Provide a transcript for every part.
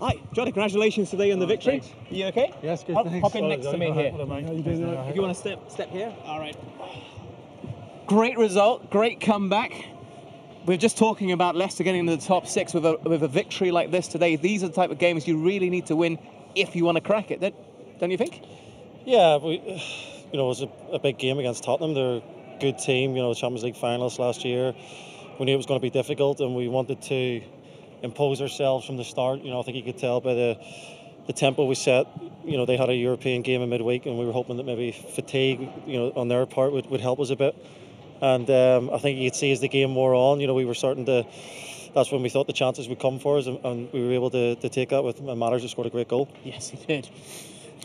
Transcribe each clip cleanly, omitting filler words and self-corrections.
Hi, Jonny, congratulations today on the victory. Thanks. Are you okay? Yes, good, thanks. Hop in next to me here. Hello, mate. How you doing? If you want to step here. All right. Great result, great comeback. We're just talking about Leicester getting into the top six with a victory like this today. These are the type of games you really need to win if you want to crack it, don't you think? Yeah, it was a big game against Tottenham. They're a good team, Champions League finalists last year. We knew it was going to be difficult, and we wanted to impose ourselves from the start. I think you could tell by the tempo we set. They had a European game in midweek, and we were hoping that maybe fatigue, on their part would help us a bit. And I think you could see as the game wore on, we were starting to. That's when we thought the chances would come for us, and we were able to take that with Matters, who scored a great goal. Yes, he did.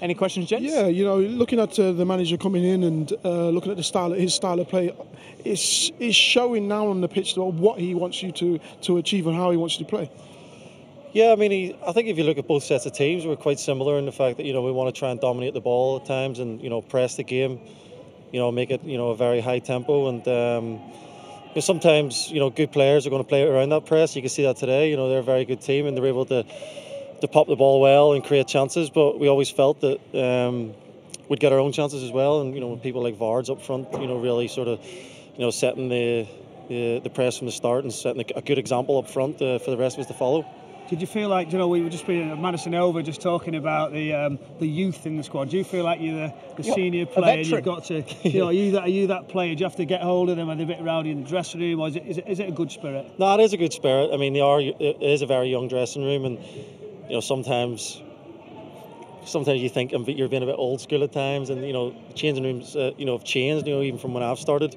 Any questions, gents? Yeah, looking at the manager coming in and looking at his style of play, it's showing now on the pitch what he wants you to achieve and how he wants you to play. Yeah, I think if you look at both sets of teams, we're quite similar in the fact that we want to try and dominate the ball at times and press the game, make it a very high tempo, and sometimes good players are going to play around that press. You can see that today. They're a very good team and they're able to pop the ball well and create chances, but we always felt that we'd get our own chances as well. And with people like Vards up front, really sort of setting the press from the start and setting a good example up front for the rest of us to follow. Did you feel like, we were just being at Madison Over just talking about the youth in the squad? Do you feel like you're the senior player? You've got to, are you that player? Do you have to get hold of them? Are they a bit rowdy in the dressing room, or is it a good spirit? No, it is a good spirit. It is a very young dressing room, and sometimes you think you're being a bit old school at times, and changing rooms have changed, even from when I've started.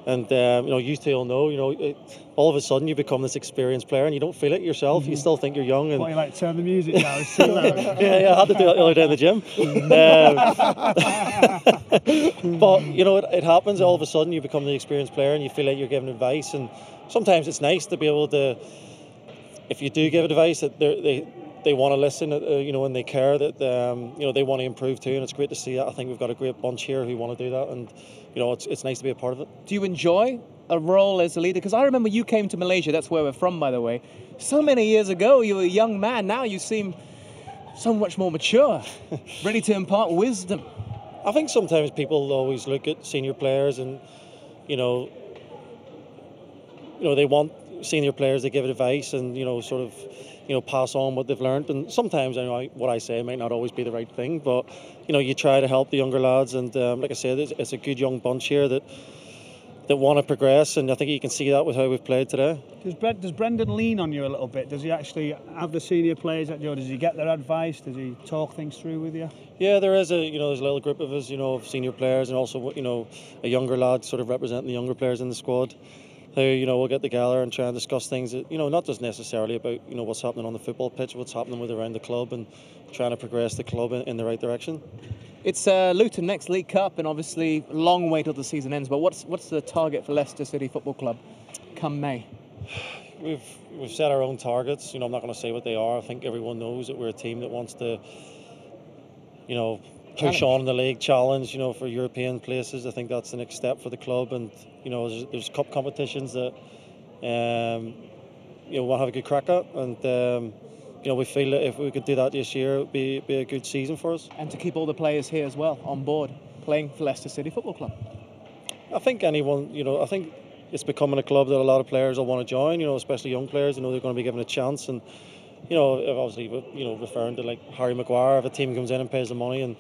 And you two will know, all of a sudden you become this experienced player and you don't feel it yourself. Mm-hmm. You still think you're young. And what, you like turn the music now? It's too loud. yeah, I had to do it the other day in the gym. But it happens. All of a sudden you become the experienced player and you feel like you're giving advice. And sometimes it's nice to be able to, if you do give advice, that they want to listen, and they care, that they want to improve too, and it's great to see that. I think we've got a great bunch here who want to do that, and it's nice to be a part of it. Do you enjoy a role as a leader? Because I remember you came to Malaysia, that's where we're from, by the way. So many years ago, you were a young man. Now you seem so much more mature, ready to impart wisdom. I think sometimes people always look at senior players and, they want senior players to give advice and, sort of, pass on what they've learned. And sometimes what I say might not always be the right thing, but, you try to help the younger lads. And like I said, it's a good young bunch here that want to progress, and I think you can see that with how we've played today. Does Brendan lean on you a little bit? Does he actually have the senior players at does he get their advice? Does he talk things through with you? Yeah, there is there's a little group of us, of senior players, and also, a younger lad sort of representing the younger players in the squad. Who, we'll get together and try and discuss things that, not just necessarily about, what's happening on the football pitch, what's happening around the club, and trying to progress the club in the right direction. It's Luton next League Cup, and obviously a long way till the season ends, but what's the target for Leicester City Football Club come May? We've set our own targets. I'm not going to say what they are. I think everyone knows that we're a team that wants to, push on in the league, challenge, for European places. I think that's the next step for the club, and there's cup competitions that we'll have a good crack at, and we feel that if we could do that this year, it would be a good season for us. And to keep all the players here as well on board, playing for Leicester City Football Club. I think anyone, I think it's becoming a club that a lot of players will want to join, especially young players. They're going to be given a chance, and obviously, referring to like Harry Maguire, if a team comes in and pays the money and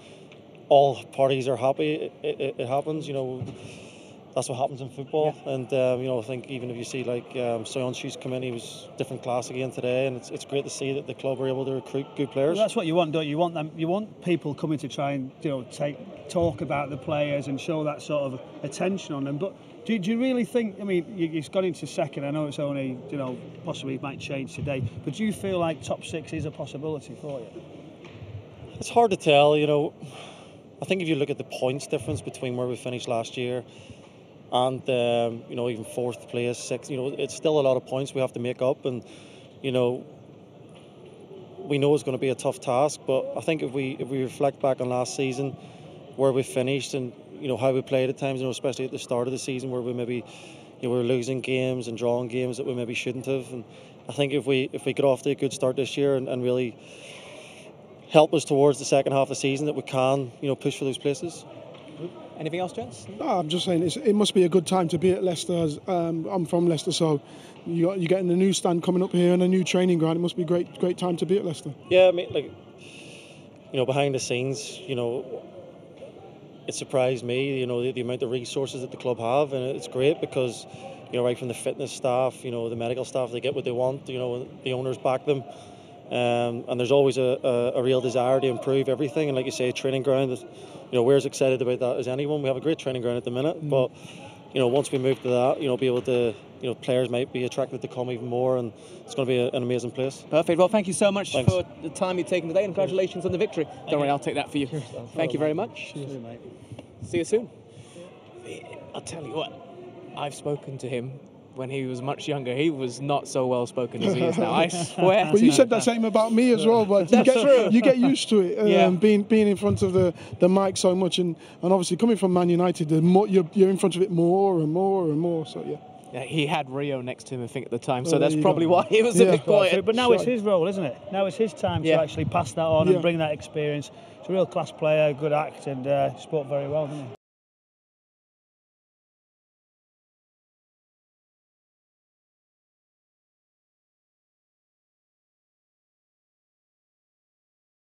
all parties are happy, it happens. That's what happens in football. Yeah. And I think even if you see like Soyunshu's come in, he was different class again today, and it's great to see that the club are able to recruit good players. Well, that's what you want, don't you? You want people coming to try and talk about the players and show that sort of attention on them. But do you really think? You've gone into second. I know it's only possibly it might change today. But do you feel like top six is a possibility for you? It's hard to tell. I think if you look at the points difference between where we finished last year and even fourth place, sixth, it's still a lot of points we have to make up, and we know it's going to be a tough task. But I think if we reflect back on last season, where we finished and how we played at times, especially at the start of the season where we maybe we were losing games and drawing games that we maybe shouldn't have, and I think if we get off to a good start this year and really help us towards the second half of the season, that we can, push for those places. Anything else, gents? No, I'm just saying it must be a good time to be at Leicester. I'm from Leicester, so you're getting a new stand coming up here and a new training ground. It must be a great time to be at Leicester. Yeah, I mean, behind the scenes, it surprised me, the amount of resources that the club have, and it's great because, right from the fitness staff, the medical staff, they get what they want. The owners back them. And there's always a real desire to improve everything, and like you say, training ground, we're as excited about that as anyone. We have a great training ground at the minute, but once we move to that, be able to, players might be attracted to come even more, and it's going to be an amazing place. Perfect. Well, thank you so much Thanks. for the time you've taken today, and congratulations on the victory. Don't worry, I'll take that for you. Thank you very much. Cheers, mate. See you soon. I'll tell you what, I've spoken to him when he was much younger. He was not so well spoken as he is now. I swear. But you said the same about me as well. But you get used to it. Being in front of the mic so much, and obviously coming from Man United, you're in front of it more and more and more. So yeah, he had Rio next to him, I think, at the time. So that's probably why he was a bit quiet. But now it's his role, isn't it? Now it's his time to actually pass that on and bring that experience. He's a real class player, good act, and spoke very well, didn't he?